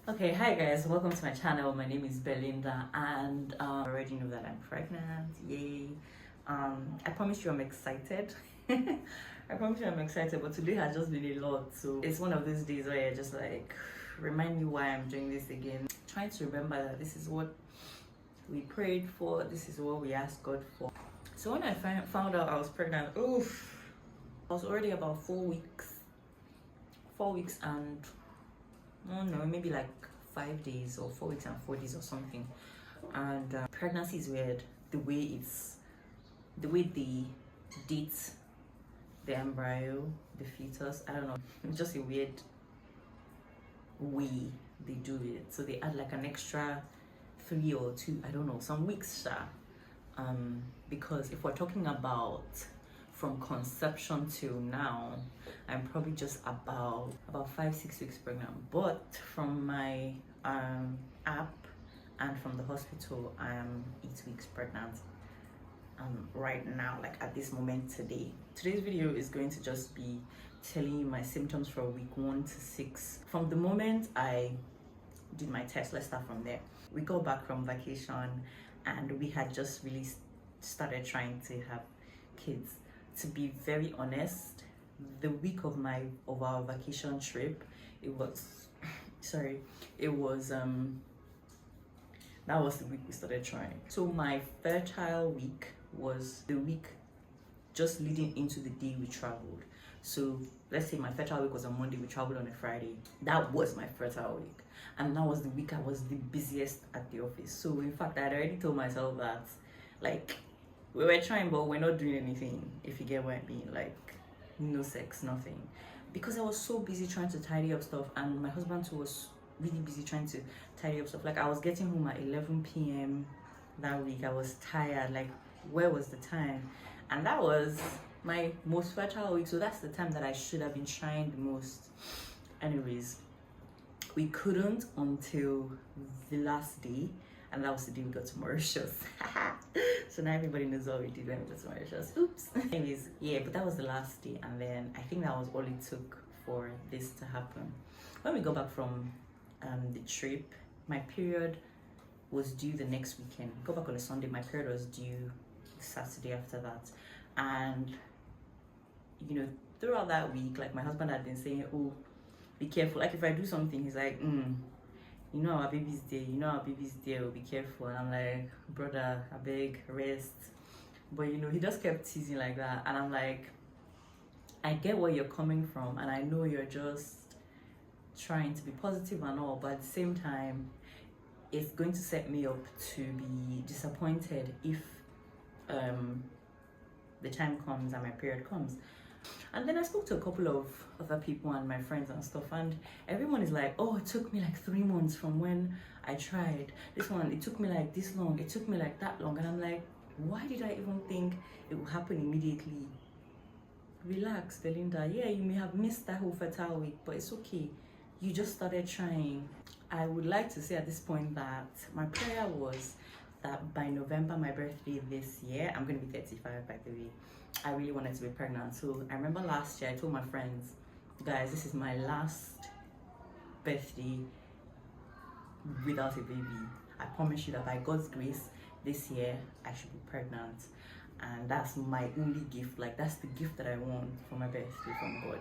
Okay, hi guys, welcome to my channel. My name is Belinda and I already know that I'm pregnant. Yay. I promise you I'm excited. I promise you I'm excited, but today has just been a lot. So it's one of those days where I just like remind me why I'm doing this again. Trying to remember that this is what we prayed for, this is what we asked God for. So when I found out I was pregnant, oof, I was already about 4 weeks. 4 weeks and I don't know, maybe like 5 days or 4 weeks and 4 days or something. And pregnancy is weird. The way they date the embryo, the fetus, I don't know, it's just a weird way they do it. So they add like an extra 3 or 2, I don't know, some weeks, because if we're talking about from conception till now, I'm probably just about 5-6 weeks pregnant. But from my app and from the hospital, I am 8 weeks pregnant right now, like at this moment. Today's video is going to just be telling you my symptoms for week 1 to 6 from the moment I did my test. Let's start from there. We got back from vacation and we had just really started trying to have kids. To be very honest, the week of our vacation trip, that was the week we started trying. So my fertile week was the week just leading into the day we traveled. So let's say my fertile week was on Monday, we traveled on a Friday. That was my fertile week, and that was the week I was the busiest at the office. So in fact, I had already told myself that, like, we were trying, but we're not doing anything, if you get what I mean. Like, no sex, nothing. Because I was so busy trying to tidy up stuff, and my husband too was really busy trying to tidy up stuff. Like, I was getting home at 11 p.m. that week. I was tired. Like, where was the time? And that was my most fertile week. So that's the time that I should have been trying the most. Anyways, we couldn't until the last day. And that was the day we got to Mauritius. So now everybody knows what we did when we got to Mauritius. Oops. Anyways, yeah, but that was the last day. And then I think that was all it took for this to happen. When we got back from the trip, my period was due the next weekend. We got back on a Sunday. My period was due the Saturday after that. And, you know, throughout that week, like, my husband had been saying, oh, be careful. Like, if I do something, he's like, you know our baby's there, oh, be careful. And I'm like, brother, I beg, rest. But you know, he just kept teasing like that, and I'm like, I get where you're coming from, and I know you're just trying to be positive and all, but at the same time, it's going to set me up to be disappointed if the time comes and my period comes. And then I spoke to a couple of other people and my friends and stuff, and everyone is like, oh, it took me like 3 months from when I tried this one, it took me like this long, it took me like that long. And I'm like, why did I even think it would happen immediately? Relax, Belinda. Yeah, you may have missed that whole fertile week, but it's okay, you just started trying. I would like to say at this point that my prayer was that by November, my birthday this year, I'm going to be 35 by the way, I really wanted to be pregnant. So I remember last year I told my friends, guys, this is my last birthday without a baby. I promise you that by God's grace this year I should be pregnant, and that's my only gift. Like, that's the gift that I want for my birthday from God.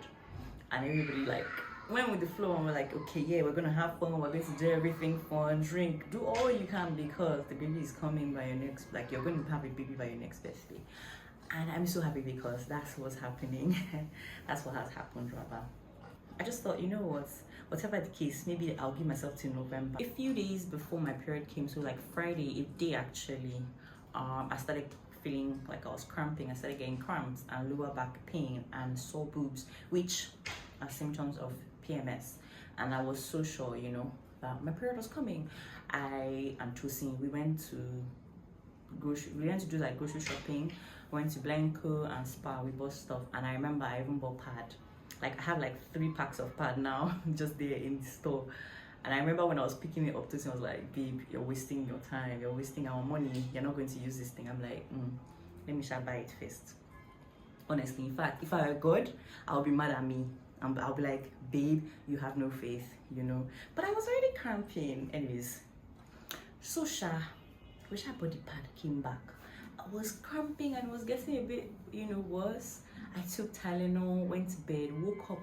And everybody like went with the flow, and we're like, okay, yeah, we're gonna have fun, we're going to do everything fun, drink, do all you can, because the baby is coming by your next, like, you're going to have a baby by your next birthday. And I'm so happy because that's what's happening. That's what has happened, rather. I just thought, you know what, whatever the case, maybe I'll give myself to November. A few days before my period came, so like Friday, a day actually, I started feeling like I was cramping. I started getting cramps and lower back pain and sore boobs, which are symptoms of PMS. And I was so sure, you know, that my period was coming. I and Tosin, we went to do like grocery shopping. Went to Blanco and Spa, we bought stuff, and I remember I even bought pad. Like, I have like 3 packs of pad now just there in the store. And I remember when I was picking it up, Tosin was like, babe, you're wasting your time, you're wasting our money, you're not going to use this thing. I'm like, let me buy it first. Honestly, in fact, if I were God, I would be mad at me. I'll be like, babe, you have no faith, you know. But I was already cramping. Anyways, so wish her body pad came back. I was cramping and was getting a bit, you know, worse. I took Tylenol, went to bed, woke up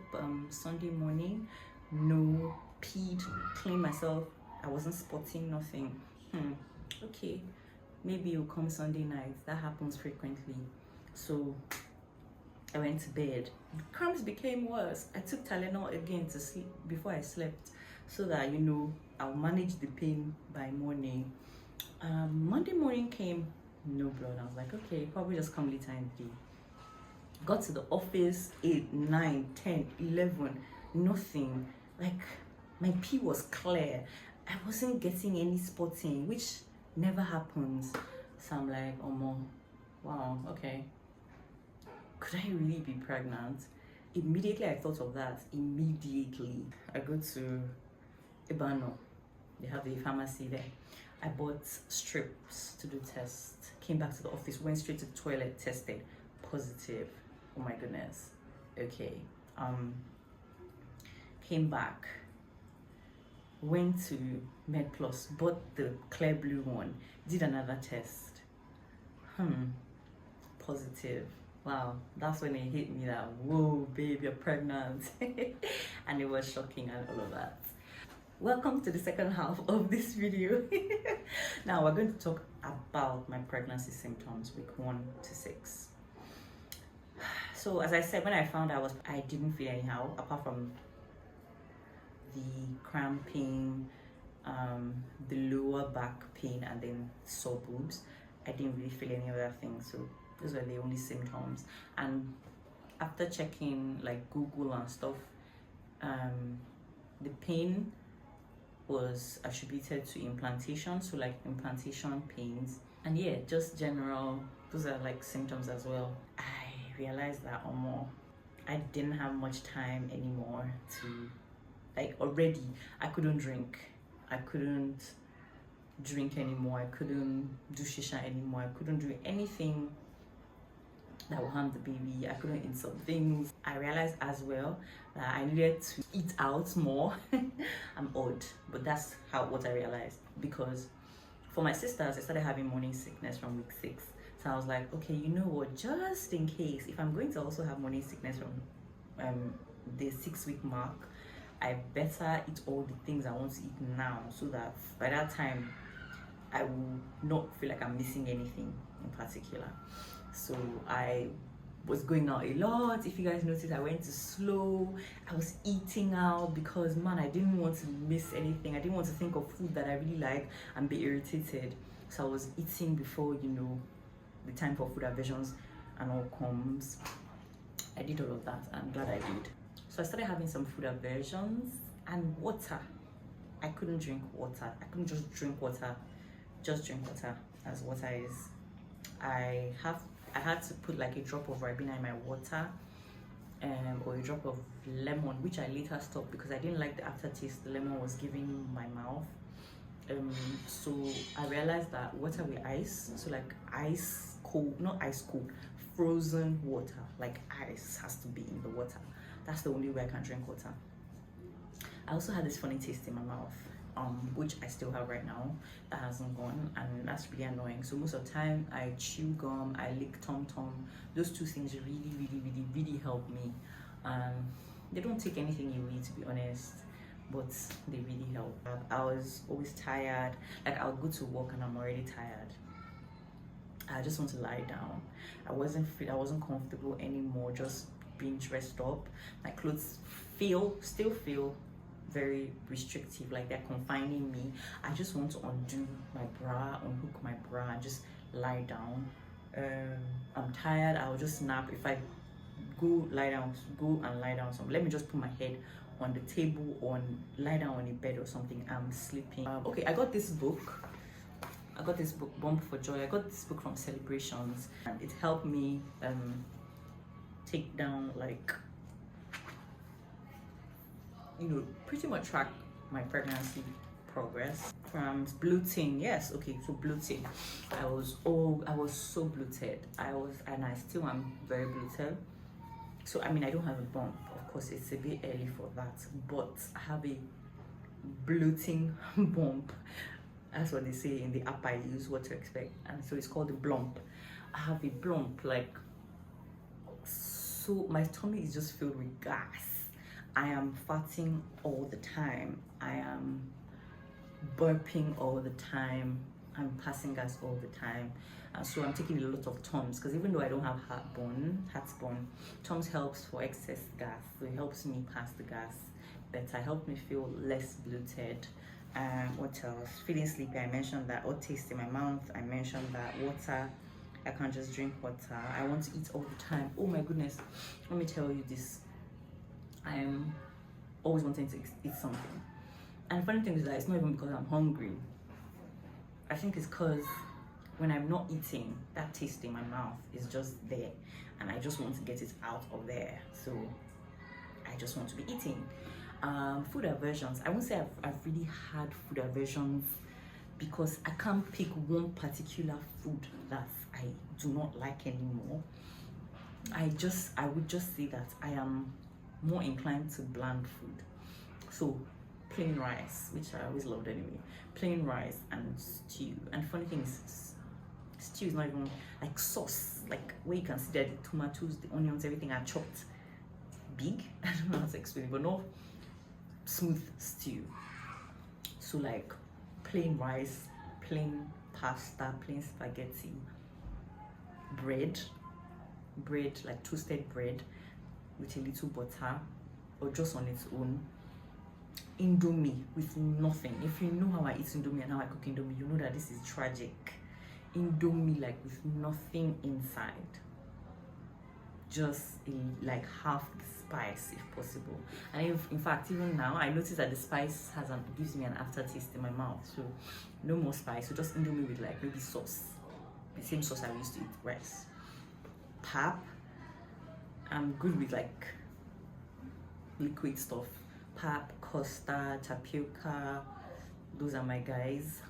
Sunday morning, no, peed, cleaned myself. I wasn't spotting nothing. Okay, maybe it'll come Sunday night. That happens frequently. So I went to bed. Cramps became worse. I took Tylenol again to sleep before I slept, so that, you know, I'll manage the pain by morning. Monday morning came, no blood. I was like, okay, probably just come later in the day. Got to the office 8, 9, 10, 11, nothing. Like, my pee was clear. I wasn't getting any spotting, which never happens. So I'm like, oh, wow, okay. Could I really be pregnant? Immediately I thought of that. Immediately I go to Ibano. They have a pharmacy there. I bought strips to do tests. Came back to the office, went straight to the toilet, tested positive. Oh my goodness. Okay. Came back, went to Med Plus, bought the clear blue one, did another test. Positive. Wow, that's when it hit me that, whoa, babe, you're pregnant. And it was shocking and all of that. Welcome to the second half of this video. Now we're going to talk about my pregnancy symptoms, week 1 to 6. So as I said, when I found out, I didn't feel anyhow, apart from the cramping, the lower back pain, and then sore boobs. I didn't really feel any other things. So those were the only symptoms. And after checking like Google and stuff, the pain was attributed to implantation, so like implantation pains, and yeah, just general, those are like symptoms as well. I realized that I didn't have much time anymore to, like, already I couldn't drink anymore, I couldn't do shisha anymore, I couldn't do anything that will harm the baby, I couldn't eat some things. I realized as well that I needed to eat out more. I'm odd, but that's what I realized, because for my sisters, I started having morning sickness from week 6. So I was like, okay, you know what, just in case, if I'm going to also have morning sickness from the 6-week mark, I better eat all the things I want to eat now, so that by that time I will not feel like I'm missing anything in particular. So I was going out a lot. If you guys noticed, I went to slow. I was eating out because, man, I didn't want to miss anything. I didn't want to think of food that I really like and be irritated. So I was eating before, you know, the time for food aversions and all comes. I did all of that. I'm glad I did. So I started having some food aversions and water. I couldn't drink water. I couldn't just drink water. Just drink water, as water is. I had to put like a drop of Ribena in my water, or a drop of lemon, which I later stopped because I didn't like the aftertaste the lemon was giving my mouth. So I realized that water with ice, so like ice cold, not ice cold, frozen water, like ice has to be in the water. That's the only way I can drink water. I also had this funny taste in my mouth, which I still have right now, that hasn't gone, and that's really annoying. So most of the time I chew gum, I lick Tom Tom. Those two things really help me. They don't take anything away, to be honest, but they really help. I was always tired. Like, I'll go to work and I'm already tired. I just want to lie down. I wasn't comfortable anymore just being dressed up. My clothes still feel very restrictive, like they're confining me. I just want to undo my bra, unhook my bra, and just lie down. I'm tired. I'll just nap. If I go and lie down, so let me just put my head on the table or lie down on a bed or something. I'm sleeping. Okay, I got this book, Bump for Joy. I got this book from Celebrations, and it helped me take down, like, you know, pretty much track my pregnancy progress. From bloating, yes, okay, so bloating. I was so bloated. And I still am very bloated. So I mean, I don't have a bump, of course it's a bit early for that, but I have a bloating bump. That's what they say in the app I use, what to expect. And so it's called a blump. I have a blump, like, so my tummy is just filled with gas. I am farting all the time. I am burping all the time. I'm passing gas all the time. And so I'm taking a lot of Tums, because even though I don't have heartburn, Tums helps for excess gas. So it helps me pass the gas better, helps me feel less bloated. What else? Feeling sleepy, I mentioned that. Odd taste in my mouth, I mentioned that. Water, I can't just drink water. I want to eat all the time. Oh my goodness, let me tell you this. I am always wanting to eat something. And the funny thing is that it's not even because I'm hungry. I think it's because when I'm not eating, that taste in my mouth is just there. And I just want to get it out of there. So I just want to be eating. Food aversions. I won't say I've really had food aversions, because I can't pick one particular food that I do not like anymore. I would just say that I am more inclined to bland food. So plain rice, which I always loved anyway. Plain rice and stew. And funny thing is, stew is not even like sauce, like where you can see that the tomatoes, the onions, everything are chopped big. I don't know how to explain it, but no smooth stew. So like plain rice, plain pasta, plain spaghetti, bread like toasted bread with a little butter, or just on its own. Indomie with nothing. If you know how I eat indomie and how I cook indomie, you know that this is tragic. Indomie like with nothing inside, just like half the spice if possible. And if, in fact, even now I notice that the spice gives me an aftertaste in my mouth. So no more spice, so just indomie with like maybe sauce, the same sauce I used to eat rice. Pap, I'm good with like liquid stuff. Pap, custard, tapioca, those are my guys.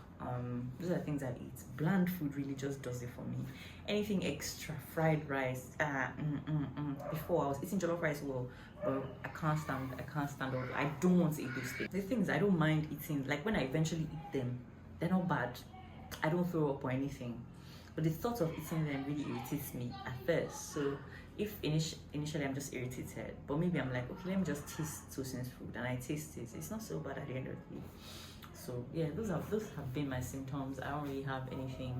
Those are things I eat. Bland food really just does it for me. Anything extra, fried rice, before I was eating jollof rice well, but I can't stand all. I don't want to eat those things. The things I don't mind eating, like when I eventually eat them, they're not bad. I don't throw up or anything, but the thought of eating them really irritates me at first. So if initially I'm just irritated, but maybe I'm like, okay, let me just taste Tosin's food, and I taste it, it's not so bad at the end of the day. So yeah, those have been my symptoms. I don't really have anything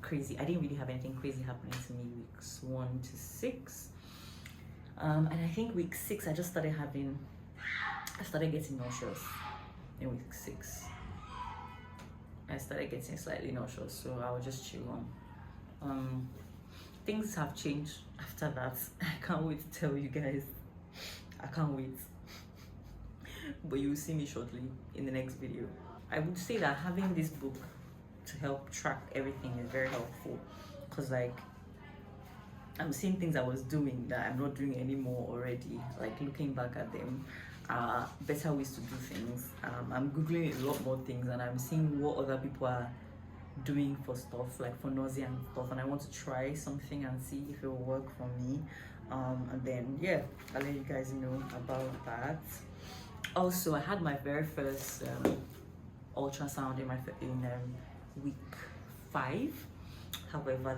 crazy. I didn't really have anything crazy happening to me weeks 1 to 6, and I think week 6 I started getting nauseous. In week 6 I started getting slightly nauseous, so I will just chill on. Things have changed after that. I can't wait to tell you guys. I can't wait. But you will see me shortly in the next video. I would say that having this book to help track everything is very helpful, because like I'm seeing things I was doing that I'm not doing anymore already, like looking back at them, better ways to do things. I'm googling a lot more things, and I'm seeing what other people are doing for stuff, like for nausea and stuff, and I want to try something and see if it will work for me. And then yeah, I'll let you guys know about that. Also, I had my very first ultrasound in week 5. However,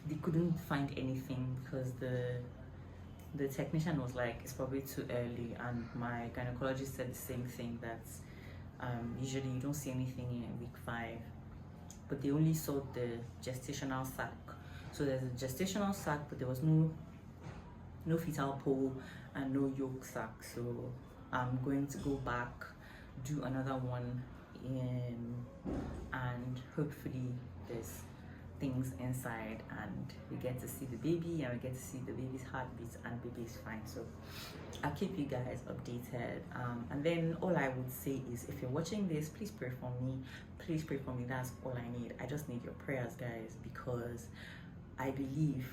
they couldn't find anything, because the technician was like, it's probably too early, and my gynecologist said the same thing, that usually you don't see anything in week 5, but they only saw the gestational sac. So there's a gestational sac, but there was no fetal pole and no yolk sac. So I'm going to go back, do another one and hopefully there's things inside, and we get to see the baby, and we get to see the baby's heartbeat, and baby is fine. So I'll keep you guys updated. And then all I would say is, if you're watching this, please pray for me. Please pray for me. That's all I need. I just need your prayers, guys, because I believe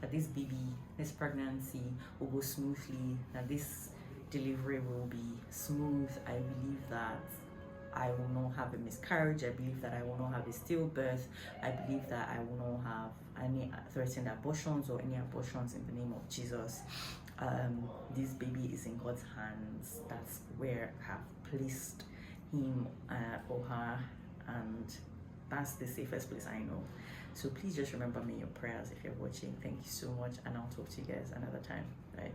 that this pregnancy will go smoothly, that this delivery will be smooth. I believe that I will not have a miscarriage. I believe that I will not have a stillbirth. I believe that I will not have any threatened abortions or any abortions in the name of Jesus. This baby is in God's hands. That's where I have placed him or her, and that's the safest place I know. So please just remember me in your prayers if you're watching. Thank you so much, and I'll talk to you guys another time. Bye.